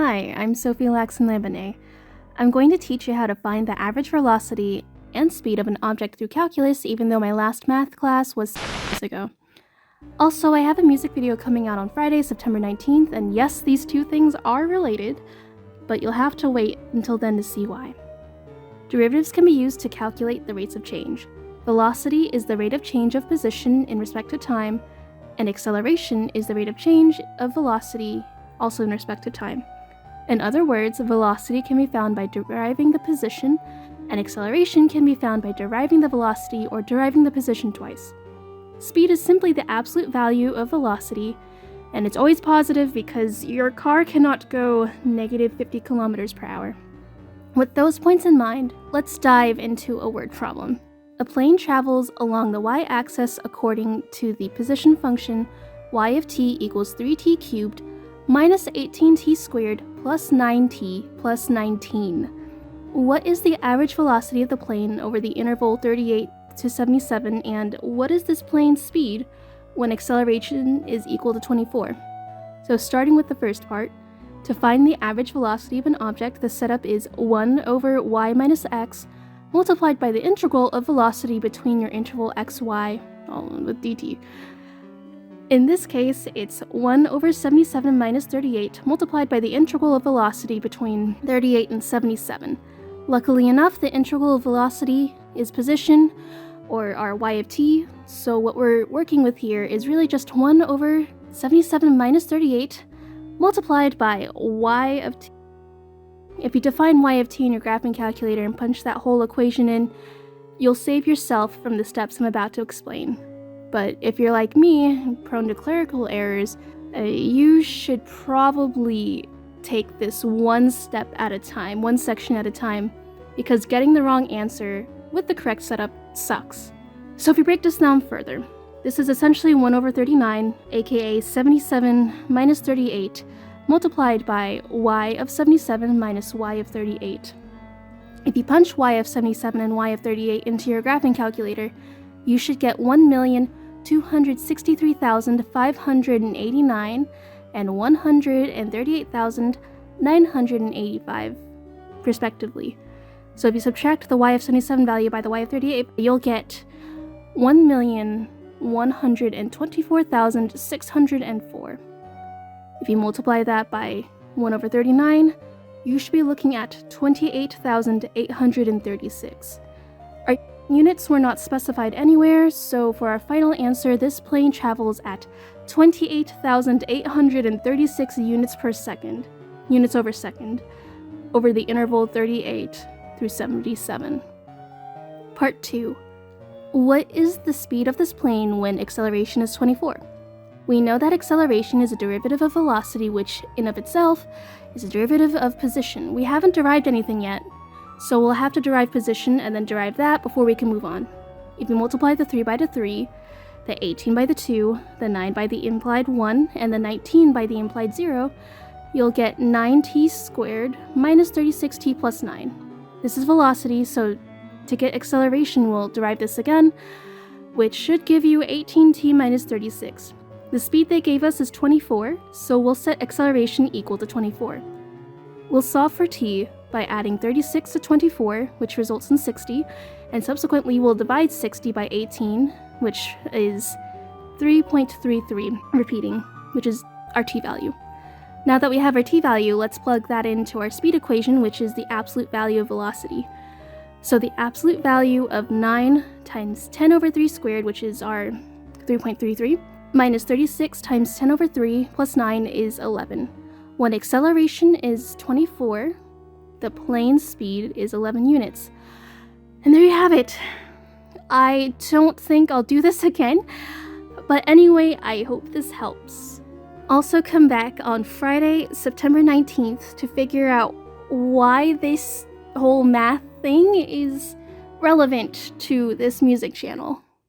Hi, I'm Sophie Lacson-Lambinet. I'm going to teach you how to find the average velocity and speed of an object through calculus, even though my last math class was years ago. Also, I have a music video coming out on Friday, September 19th, and yes, these two things are related, but you'll have to wait until then to see why. Derivatives can be used to calculate the rates of change. Velocity is the rate of change of position in respect to time, and acceleration is the rate of change of velocity, also in respect to time. In other words, velocity can be found by deriving the position, and acceleration can be found by deriving the velocity or deriving the position twice. Speed is simply the absolute value of velocity, and it's always positive because your car cannot go negative 50 kilometers per hour. With those points in mind, let's dive into a word problem. A plane travels along the y-axis according to the position function y of t equals 3t cubed minus 18t squared plus 9t plus 19. What is the average velocity of the plane over the interval 38 to 77, and what is this plane's speed when acceleration is equal to 24? So starting with the first part, to find the average velocity of an object, the setup is 1 over y minus x multiplied by the integral of velocity between your interval xy, all with dt. In this case, it's 1 over 77 minus 38 multiplied by the integral of velocity between 38 and 77. Luckily enough, the integral of velocity is position, or our y of t, so what we're working with here is really just 1 over 77 minus 38 multiplied by y of t. If you define y of t in your graphing calculator and punch that whole equation in, you'll save yourself from the steps I'm about to explain. But if you're like me, prone to clerical errors, you should probably take this one step at a time, one section at a time, because getting the wrong answer with the correct setup sucks. So if we break this down further, this is essentially 1 over 39, aka 77 minus 38, multiplied by y of 77 minus y of 38. If you punch y of 77 and y of 38 into your graphing calculator, you should get 1,263,589 and 138,985, respectively. So if you subtract the y of 77 value by the y of 38, you'll get 1,124,604. If you multiply that by 1 over 39, you should be looking at 28,836. Our units were not specified anywhere, so for our final answer, this plane travels at 28,836 units per second, units over second, over the interval 38 through 77. Part 2. What is the speed of this plane when acceleration is 24? We know that acceleration is a derivative of velocity, which in of itself is a derivative of position. We haven't derived anything yet, so we'll have to derive position and then derive that before we can move on. If you multiply the 3 by the 3, the 18 by the 2, the 9 by the implied 1, and the 19 by the implied 0, you'll get 9t squared minus 36t plus 9. This is velocity, so to get acceleration, we'll derive this again, which should give you 18t minus 36. The speed they gave us is 24, so we'll set acceleration equal to 24. We'll solve for t by adding 36 to 24, which results in 60, and subsequently we'll divide 60 by 18, which is 3.33, repeating, which is our t value. Now that we have our t value, let's plug that into our speed equation, which is the absolute value of velocity. So the absolute value of 9 times 10 over 3 squared, which is our 3.33, minus 36 times 10 over 3 plus 9 is 11. When acceleration is 24, the plane's speed is 11 units. And there you have it. I don't think I'll do this again, but anyway, I hope this helps. Also come back on Friday, September 19th to figure out why this whole math thing is relevant to this music channel.